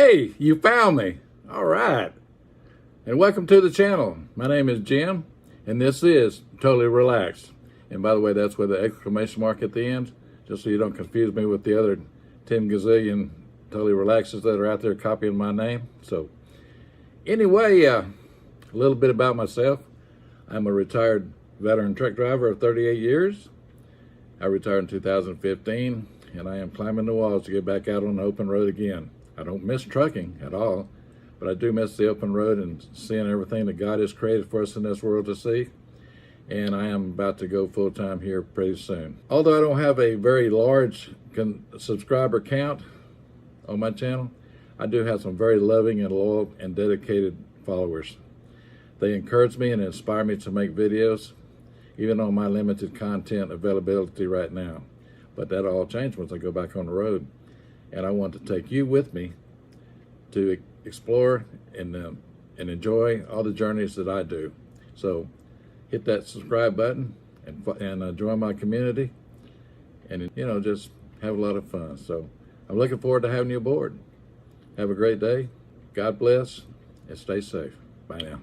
Hey, you found me. All right. And welcome to the channel. My name is Jim, and this is Totally Relaxed. And by the way, that's with the exclamation mark at the end, just so you don't confuse me with the other 10 gazillion Totally Relaxes that are out there copying my name. So anyway, a little bit about myself. I'm a retired veteran truck driver of 38 years. I retired in 2015, and I am climbing the walls to get back out on the open road again. I don't miss trucking at all, but I do miss the open road and seeing everything that God has created for us in this world to see. And I am about to go full-time here pretty soon. Although I don't have a very large subscriber count on my channel, I do have some very loving and loyal and dedicated followers. They encourage me and inspire me to make videos, even on my limited content availability right now. But that'll all change once I go back on the road. And I want to take you with me to explore and enjoy all the journeys that I do. So hit that subscribe button and join my community, and just have a lot of fun. So I'm looking forward to having you aboard. Have a great day. God bless and stay safe. Bye now.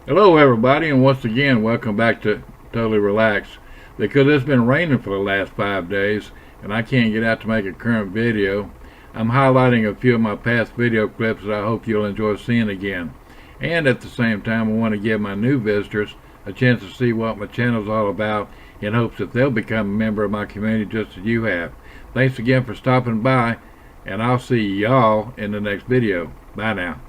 Hello everybody, and once again welcome back to Totally Relaxed. Because it's been raining for the last 5 days and I can't get out to make a current video, I'm highlighting a few of my past video clips that I hope you'll enjoy seeing again. And at the same time, I want to give my new visitors a chance to see what my channel is all about, in hopes that they'll become a member of my community just as you have. Thanks again for stopping by, and I'll see y'all in the next video. Bye now.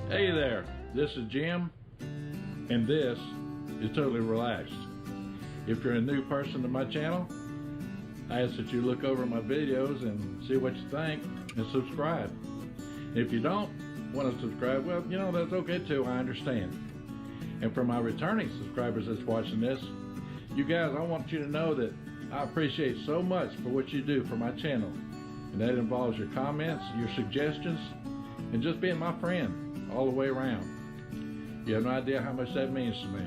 Hey there, this is Jim, and this is Totally Relaxed. If you're a new person to my channel, I ask that you look over my videos and see what you think and subscribe. If you don't want to subscribe, well, that's okay too, I understand. And for my returning subscribers that's watching this, you guys, I want you to know that I appreciate so much for what you do for my channel. And that involves your comments, your suggestions, and just being my friend all the way around. You have no idea how much that means to me.